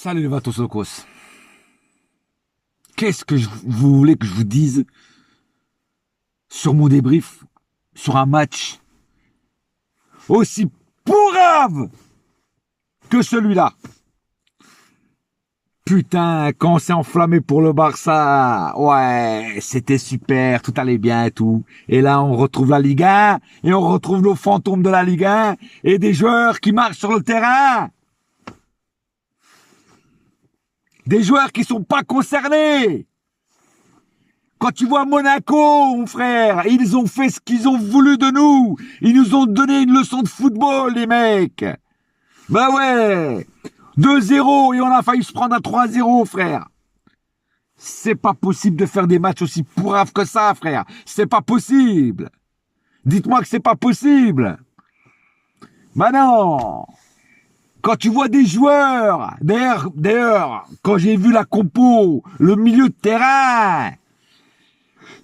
Salut les Vatosokos. Qu'est-ce que vous voulez que je vous dise sur mon débrief, sur un match aussi pourrave que celui-là? Putain, quand on s'est enflammé pour le Barça, ouais, c'était super, tout allait bien et tout. Et là, on retrouve la Ligue 1, et on retrouve nos fantômes de la Ligue 1, et des joueurs qui marchent sur le terrain. Des joueurs qui sont pas concernés. Quand tu vois Monaco, mon frère, ils ont fait ce qu'ils ont voulu de nous. Ils nous ont donné une leçon de football, les mecs. Bah ouais. 2-0 et on a failli se prendre à 3-0, frère. C'est pas possible de faire des matchs aussi pourraves que ça, frère. C'est pas possible. Dites-moi que c'est pas possible. Bah non. Quand tu vois des joueurs, d'ailleurs, quand j'ai vu la compo, le milieu de terrain,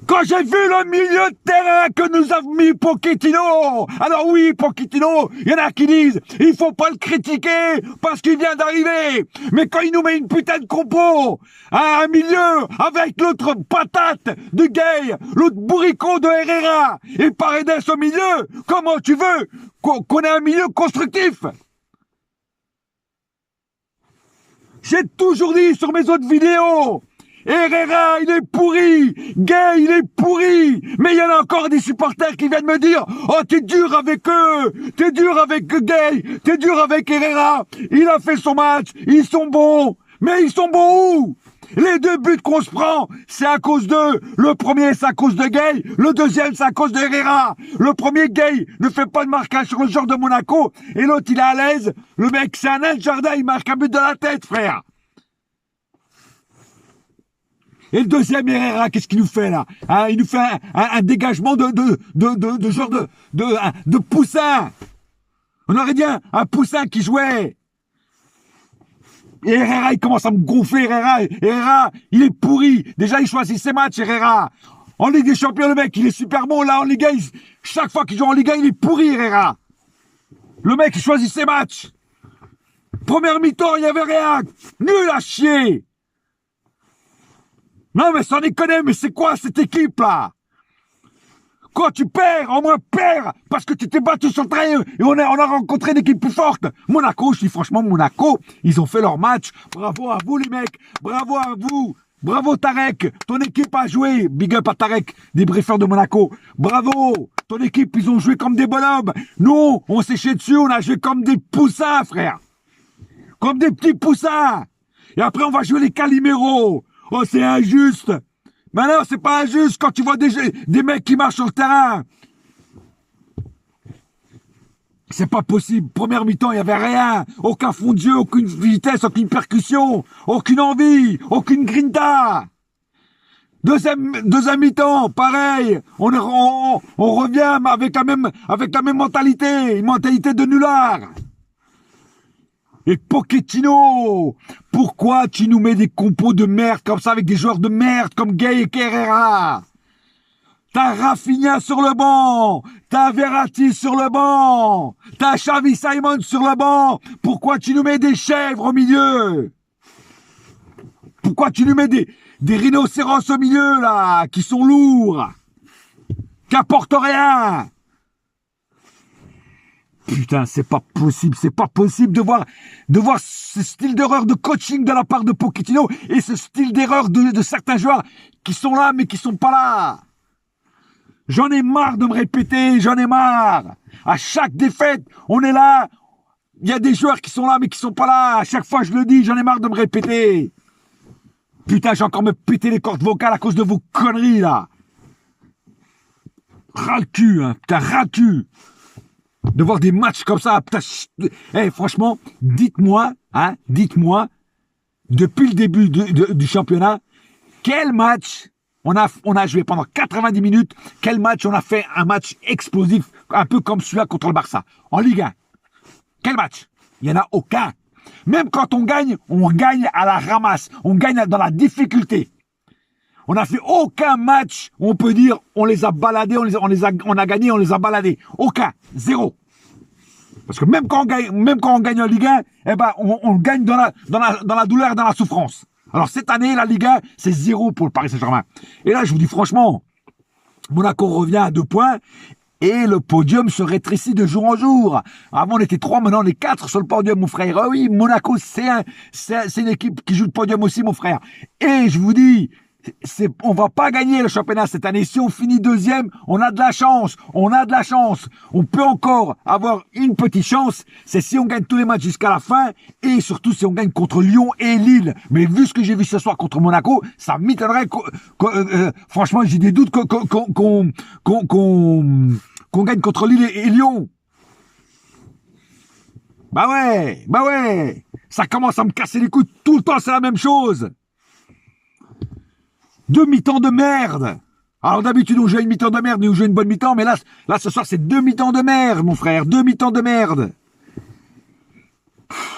quand j'ai vu le milieu de terrain que nous a mis Pochettino, alors oui, Pochettino, il y en a qui disent, il faut pas le critiquer parce qu'il vient d'arriver, mais quand il nous met une putain de compo, à un milieu, avec l'autre patate de Gay, l'autre bourricot de Herrera, et Paredes au milieu, comment tu veux qu'on ait un milieu constructif? J'ai toujours dit sur mes autres vidéos, Herrera, il est pourri, Gay, il est pourri, mais il y en a encore des supporters qui viennent me dire, oh, t'es dur avec eux, t'es dur avec Gay, t'es dur avec Herrera, il a fait son match, ils sont bons, mais ils sont bons où? Les deux buts qu'on se prend, c'est à cause d'eux. Le premier, c'est à cause de Gay. Le deuxième, c'est à cause de Herrera. Le premier, Gay, ne fait pas de marquage sur le genre de Monaco. Et l'autre, il est à l'aise. Le mec, c'est un nain jardin, il marque un but de la tête, frère. Et le deuxième, Herrera, qu'est-ce qu'il nous fait, là? Hein, il nous fait un dégagement de genre de poussin. On aurait dit un poussin qui jouait. Et Herrera, il commence à me gonfler, Herrera, il est pourri. Déjà, il choisit ses matchs, Herrera. En Ligue des Champions, le mec, il est super bon. Là, en Ligue 1, chaque fois qu'il joue en Ligue 1, il est pourri, Herrera. Le mec, il choisit ses matchs. Première mi-temps, il n'y avait rien. Nul à chier. Non, mais sans déconner, mais c'est quoi cette équipe-là? Quand tu perds, au moins perds, parce que tu t'es battu sur le terrain et on a rencontré une équipe plus forte. Monaco, je dis franchement, Monaco, ils ont fait leur match. Bravo à vous les mecs, bravo à vous. Bravo Tarek, ton équipe a joué. Big up à Tarek, des briefers de Monaco. Bravo, ton équipe, ils ont joué comme des bonhommes. Nous, on s'est chié dessus, on a joué comme des poussins, frère. Comme des petits poussins. Et après, on va jouer les Calimero. Oh, c'est injuste. Mais non, c'est pas injuste quand tu vois des mecs qui marchent sur le terrain. C'est pas possible. Première mi-temps, il n'y avait rien. Aucun fond de jeu, aucune vitesse, aucune percussion, aucune envie, aucune grinta. Deuxième mi-temps, pareil. On revient avec la même mentalité. Une mentalité de nulard. Et Pochettino, pourquoi tu nous mets des compos de merde comme ça avec des joueurs de merde comme Gay et Herrera? T'as Rafinha sur le banc, t'as Verratti sur le banc, t'as Xavi Simons sur le banc. Pourquoi tu nous mets des chèvres au milieu? Pourquoi tu nous mets des rhinocéros au milieu là, qui sont lourds, qui apportent rien? Putain, c'est pas possible de voir ce style d'erreur de coaching de la part de Pochettino et ce style d'erreur de certains joueurs qui sont là mais qui sont pas là. J'en ai marre de me répéter, j'en ai marre. À chaque défaite, on est là. Il y a des joueurs qui sont là mais qui sont pas là. À chaque fois, je le dis, j'en ai marre de me répéter. Putain, j'ai encore me péter les cordes vocales à cause de vos conneries là. Ras le cul, hein. Putain, ras le cul. De voir des matchs comme ça, putain, franchement, dites-moi, depuis le début du championnat, quel match on a joué pendant 90 minutes, quel match on a fait un match explosif, un peu comme celui-là contre le Barça, en Ligue 1. Quel match? Il n'y en a aucun. Même quand on gagne à la ramasse, on gagne dans la difficulté. On n'a fait aucun match, on peut dire, on les a baladés, on a gagné, on les a baladés. Aucun. Zéro. Parce que même quand on gagne en Ligue 1, eh ben, on gagne dans la douleur et dans la souffrance. Alors, cette année, la Ligue 1, c'est 0 pour le Paris Saint-Germain. Et là, je vous dis franchement, Monaco revient à 2 points et le podium se rétrécit de jour en jour. Avant, on était 3, maintenant on est 4 sur le podium, mon frère. Ah oui, Monaco, c'est une équipe qui joue le podium aussi, mon frère. Et je vous dis, on va pas gagner le championnat cette année. Si on finit 2e, on a de la chance. On a de la chance. On peut encore avoir une petite chance. C'est si on gagne tous les matchs jusqu'à la fin et surtout si on gagne contre Lyon et Lille. Mais vu ce que j'ai vu ce soir contre Monaco, ça m'étonnerait. Franchement, j'ai des doutes qu'on gagne contre Lille et Lyon. Bah ouais. Ça commence à me casser les couilles. Tout le temps, c'est la même chose. 2 mi-temps de merde. Alors d'habitude, on joue une mi-temps de merde, on joue une bonne mi-temps, mais là ce soir, c'est 2 mi-temps de merde, mon frère. 2 mi-temps de merde.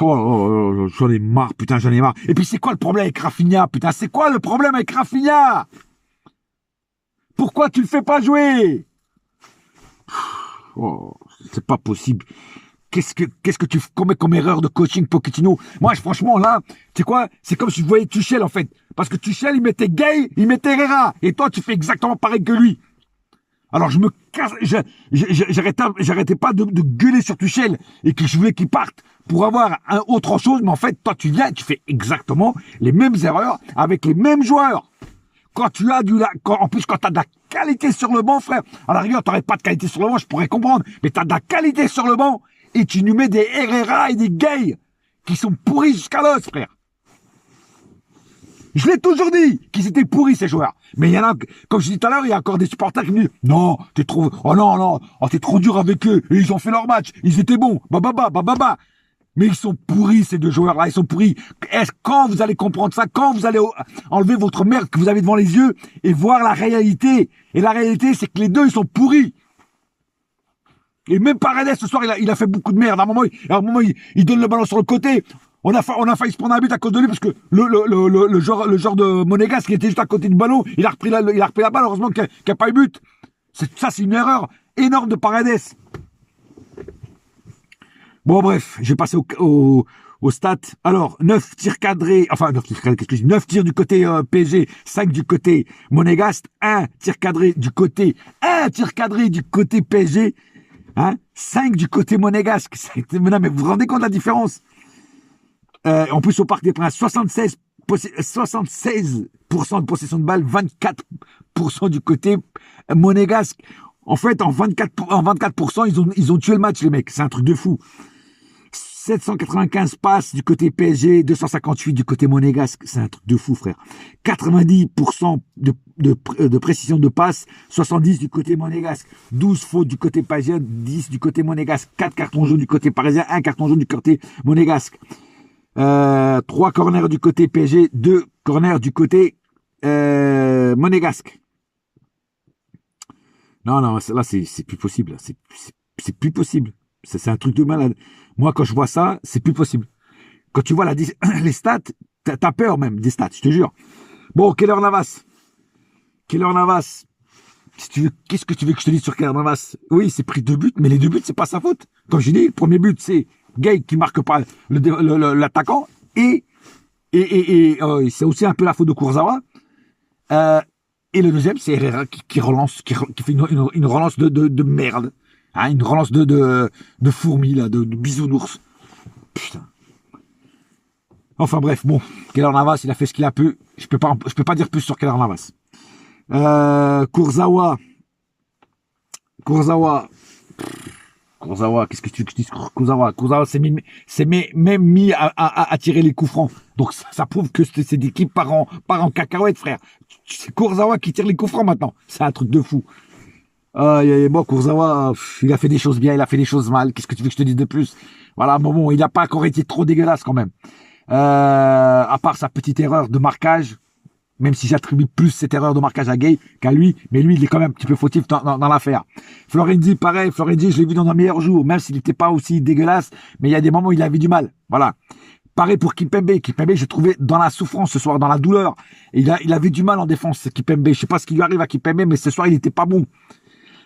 J'en ai marre, putain, j'en ai marre. Et puis c'est quoi le problème avec Rafinha, putain? C'est quoi le problème avec Rafinha? Pourquoi tu le fais pas jouer? C'est pas possible. Qu'est-ce que tu commets comme erreur de coaching, Pochettino? Moi, franchement, là, tu sais quoi? C'est comme si je voyais Tuchel, en fait. Parce que Tuchel, il mettait Gay, il mettait Herrera. Et toi, tu fais exactement pareil que lui. Alors, je me casse, j'arrêtais pas de gueuler sur Tuchel et que je voulais qu'il parte pour avoir autre chose. Mais en fait, toi, tu viens, tu fais exactement les mêmes erreurs avec les mêmes joueurs. Quand tu as en plus, quand tu as de la qualité sur le banc, frère, à la rigueur, tu n'aurais pas de qualité sur le banc, je pourrais comprendre. Mais tu as de la qualité sur le banc. Et tu nous mets des Herrera et des Gay qui sont pourris jusqu'à l'os, frère. Je l'ai toujours dit qu'ils étaient pourris, ces joueurs. Mais il y en a, comme je dis tout à l'heure, il y a encore des supporters qui me disent « Non, t'es trop... Oh non, t'es trop dur avec eux. Et ils ont fait leur match. Ils étaient bons. Bah. » Mais ils sont pourris, ces 2 joueurs-là. Ils sont pourris. Quand vous allez comprendre ça, quand vous allez enlever votre merde que vous avez devant les yeux et voir la réalité. Et la réalité, c'est que les 2, ils sont pourris. Et même Paredes, ce soir, il a fait beaucoup de merde. À un moment, il donne le ballon sur le côté. On a failli se prendre un but à cause de lui parce que le genre de Monégasque qui était juste à côté du ballon, il a repris la balle. Heureusement qu'il n'y a pas eu but. Ça, c'est une erreur énorme de Paredes. Bon, bref, je vais passer au stats. Alors, 9 tirs cadrés, 9 tirs du côté PSG, 5 du côté Monégasque, 1 tir cadré du côté PSG. Hein, 5 du côté monégasque. Non, mais vous vous rendez compte de la différence? En plus, au Parc des Princes, 76% de possession de balle, 24% du côté monégasque. En fait, en 24%, ils ont tué le match, les mecs. C'est un truc de fou. 795 passes du côté PSG, 258 du côté monégasque. C'est un truc de fou, frère. 90% de précision de passe, 70 du côté monégasque. 12 fautes du côté parisien, 10 du côté monégasque. 4 cartons jaunes du côté parisien, 1 carton jaune du côté monégasque. 3 corners du côté PSG, 2 corners du côté monégasque. Non, là, c'est plus possible. C'est plus possible. C'est un truc de malade. Moi, quand je vois ça, c'est plus possible. Quand tu vois les stats, t'as peur même des stats, je te jure. Bon, Keylor Navas. Si tu veux, qu'est-ce que tu veux que je te dise sur Keylor Navas? Oui, il s'est pris 2 buts, mais les 2 buts, c'est pas sa faute. Comme je dis, le premier but, c'est Gay qui marque pas l'attaquant. Et c'est aussi un peu la faute de Kurzawa. Et le deuxième, c'est Herrera qui relance, qui fait une relance de merde. Hein, une relance de fourmis, là, de bisounours. Putain. Enfin bref, bon. Keylor Navas, il a fait ce qu'il a pu. Je peux pas dire plus sur Keylor Navas. Kurzawa, qu'est-ce que tu veux que je dise? Kurzawa s'est même mis à tirer les coups francs. Donc ça prouve que cette équipe part en cacahuète, frère. C'est Kurzawa qui tire les coups francs maintenant. C'est un truc de fou. Bon, Kurzawa, il a fait des choses bien, il a fait des choses mal. Qu'est-ce que tu veux que je te dise de plus? Voilà, bon, il n'a pas encore été trop dégueulasse quand même. À part sa petite erreur de marquage, même si j'attribue plus cette erreur de marquage à Gay qu'à lui, mais lui, il est quand même un petit peu fautif dans l'affaire. Florenzi, pareil, je l'ai vu dans un meilleur jour, même s'il n'était pas aussi dégueulasse, mais il y a des moments où il avait du mal. Voilà. Pareil pour Kimpembe. Kimpembe, j'ai trouvé dans la souffrance ce soir, dans la douleur. Et il avait du mal en défense, Kimpembe. Je sais pas ce qui lui arrive à Kimpembe, mais ce soir, il n'était pas bon.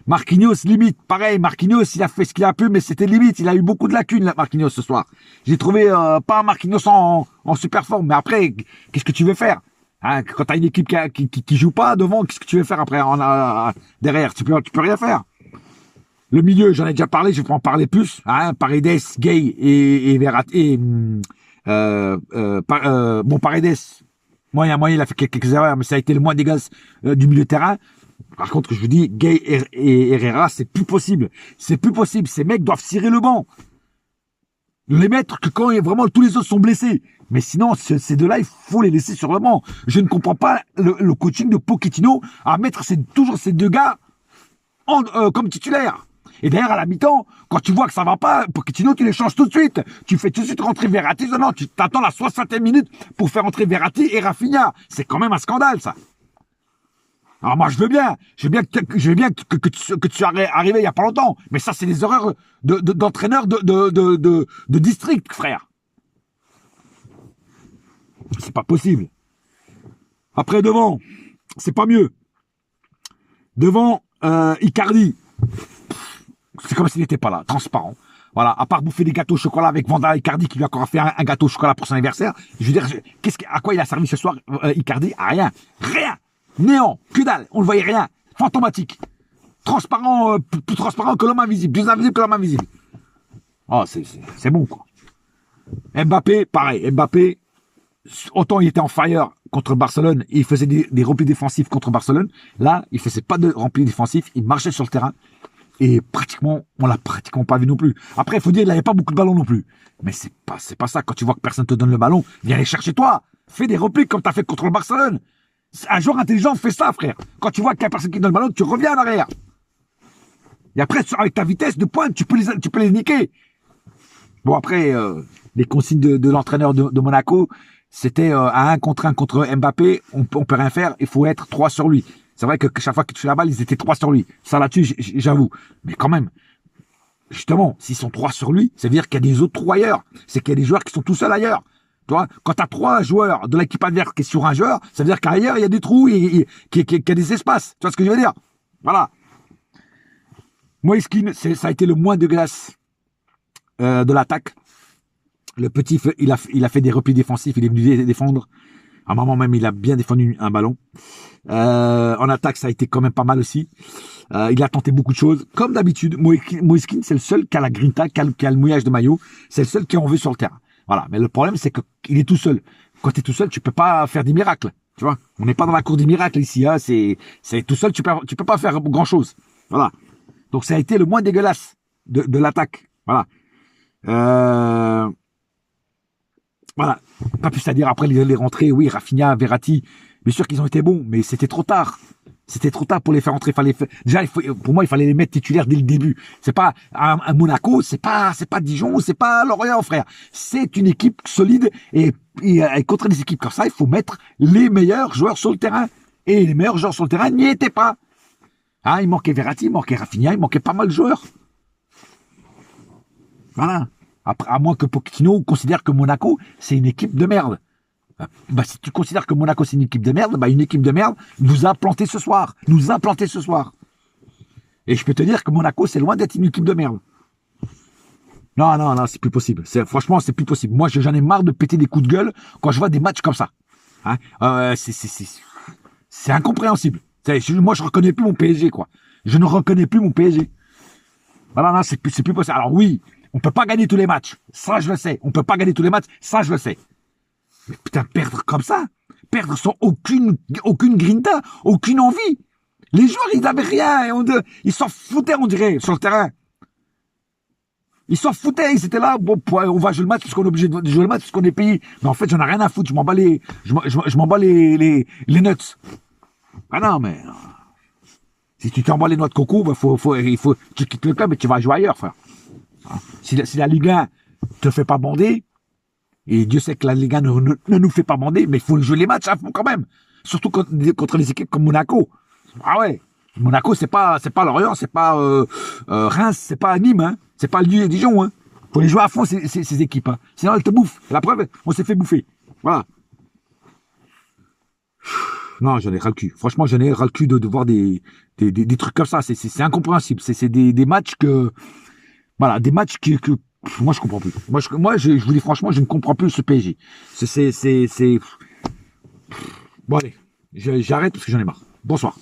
Marquinhos, limite, pareil, Marquinhos, il a fait ce qu'il a pu, mais c'était limite, il a eu beaucoup de lacunes, là, Marquinhos, ce soir. J'ai trouvé pas un Marquinhos en super forme, mais après, qu'est-ce que tu veux faire, hein, quand t'as une équipe qui joue pas devant, qu'est-ce que tu veux faire après, derrière, tu peux rien faire. Le milieu, j'en ai déjà parlé, je vais pas en parler plus, hein, Paredes, Gay et Verratti, bon, Paredes, moyen, il a fait quelques erreurs, mais ça a été le moins dégueulasse du milieu de terrain. Par contre, je vous dis, Gay et Herrera, c'est plus possible. C'est plus possible. Ces mecs doivent cirer le banc. Les mettre que quand vraiment tous les autres sont blessés. Mais sinon, ces deux-là, il faut les laisser sur le banc. Je ne comprends pas le coaching de Pochettino à mettre toujours ces deux gars comme titulaires. Et d'ailleurs, à la mi-temps, quand tu vois que ça va pas, Pochettino, tu les changes tout de suite. Tu fais tout de suite rentrer Verratti. Non, tu t'attends la 60e minute pour faire rentrer Verratti et Rafinha. C'est quand même un scandale, ça. Alors moi, je veux bien que tu sois arrivé il y a pas longtemps. Mais ça, c'est des erreurs d'entraîneur de district, frère. C'est pas possible. Après, devant, c'est pas mieux. Devant, Icardi, c'est comme s'il n'était pas là, transparent. Voilà, à part bouffer des gâteaux au chocolat avec Vanda Icardi qui lui a encore fait un gâteau au chocolat pour son anniversaire. Je veux dire, à quoi il a servi ce soir, Icardi? À rien. Rien. Néant, que dalle, on ne voyait rien, fantomatique, transparent, plus transparent que l'homme invisible, plus invisible que l'homme invisible. Oh, c'est bon, quoi. Mbappé, pareil, Mbappé, autant il était en fire contre Barcelone, et il faisait des replis défensifs contre Barcelone, là, il faisait pas de replis défensifs, il marchait sur le terrain, et on l'a pratiquement pas vu non plus. Après, il faut dire, il n'avait pas beaucoup de ballons non plus. Mais c'est pas ça, quand tu vois que personne te donne le ballon, viens aller chercher toi, fais des replis comme tu as fait contre le Barcelone. Un joueur intelligent fait ça, frère. Quand tu vois qu'il n'y a personne qui donne le ballon, tu reviens en arrière. Et après, avec ta vitesse de pointe, tu peux les niquer. Bon, après, les consignes de l'entraîneur de Monaco, c'était à 1 contre Mbappé, on peut rien faire, il faut être 3 sur lui. C'est vrai que chaque fois que tu fais la balle, ils étaient 3 sur lui. Ça, là-dessus, j'avoue. Mais quand même, justement, s'ils sont 3 sur lui, ça veut dire qu'il y a des autres 3 ailleurs. C'est qu'il y a des joueurs qui sont tout seuls ailleurs. Tu vois, quand tu as 3 joueurs de l'équipe adverse qui est sur un joueur, ça veut dire qu'ailleurs, il y a des trous et qu'il y a des espaces. Tu vois ce que je veux dire? Voilà. Moïse Kean, ça a été le moins de glace de l'attaque. Le petit, il a fait des replis défensifs, il est venu défendre. À un moment même, il a bien défendu un ballon. En attaque, ça a été quand même pas mal aussi. Il a tenté beaucoup de choses. Comme d'habitude, Moïse Kean, c'est le seul qui a la grinta, qui a le mouillage de maillot. C'est le seul qui en veut sur le terrain. Voilà, mais le problème, c'est qu'il est tout seul. Quand tu es tout seul, tu peux pas faire des miracles. Tu vois, on n'est pas dans la cour des miracles ici. Hein. C'est tout seul, tu peux pas faire grand chose. Voilà. Donc ça a été le moins dégueulasse de l'attaque. Voilà. Voilà. Pas plus à dire. Après les rentrées, oui, Rafinha, Verratti, bien sûr qu'ils ont été bons, mais c'était trop tard. C'était trop tard pour les faire entrer. Déjà, pour moi, il fallait les mettre titulaires dès le début. C'est pas un Monaco, c'est pas Dijon, c'est pas Lorient, frère. C'est une équipe solide et contre des équipes comme ça, il faut mettre les meilleurs joueurs sur le terrain. Et les meilleurs joueurs sur le terrain n'y étaient pas. Hein, il manquait Verratti, il manquait Rafinha, il manquait pas mal de joueurs. Voilà. Après, à moins que Pochettino considère que Monaco, c'est une équipe de merde. Bah, si tu considères que Monaco c'est une équipe de merde, bah une équipe de merde nous a planté ce soir. Et je peux te dire que Monaco c'est loin d'être une équipe de merde. Non, c'est plus possible. Franchement, c'est plus possible. Moi, j'en ai marre de péter des coups de gueule quand je vois des matchs comme ça. Hein, c'est incompréhensible. Moi, je reconnais plus mon PSG, quoi. Je ne reconnais plus mon PSG. Voilà, non, c'est plus possible. Alors oui, on peut pas gagner tous les matchs. Ça, je le sais. On peut pas gagner tous les matchs. Ça, je le sais. Mais putain, perdre comme ça, perdre sans aucune grinta, aucune envie. Les joueurs, ils n'avaient rien, ils s'en foutaient, on dirait, sur le terrain. Ils s'en foutaient, ils étaient là, bon, on va jouer le match parce qu'on est obligé de jouer le match parce qu'on est payé. Mais en fait, j'en ai rien à foutre, je m'en bats les nuts. Ah non, mais si tu t'en bats les noix de coco, bah, tu quittes le club et tu vas jouer ailleurs, frère. Si la Ligue 1 te fait pas bander, et Dieu sait que la Ligue 1 ne nous fait pas bander, mais il faut jouer les matchs à fond quand même. Surtout contre les équipes comme Monaco. Ah ouais, Monaco, c'est pas Lorient, c'est pas Reims, c'est pas Nîmes, hein. C'est pas Lyon et Dijon. Hein. Faut les jouer à fond, ces équipes. Hein. Sinon, elles te bouffent. La preuve, on s'est fait bouffer. Voilà. Non, j'en ai ras le cul. Franchement, j'en ai ras le cul de voir des trucs comme ça. C'est incompréhensible. C'est des matchs que... Voilà, des matchs que moi, je comprends plus. Je vous dis franchement, je ne comprends plus ce PSG. C'est... Bon, allez, j'arrête parce que j'en ai marre. Bonsoir.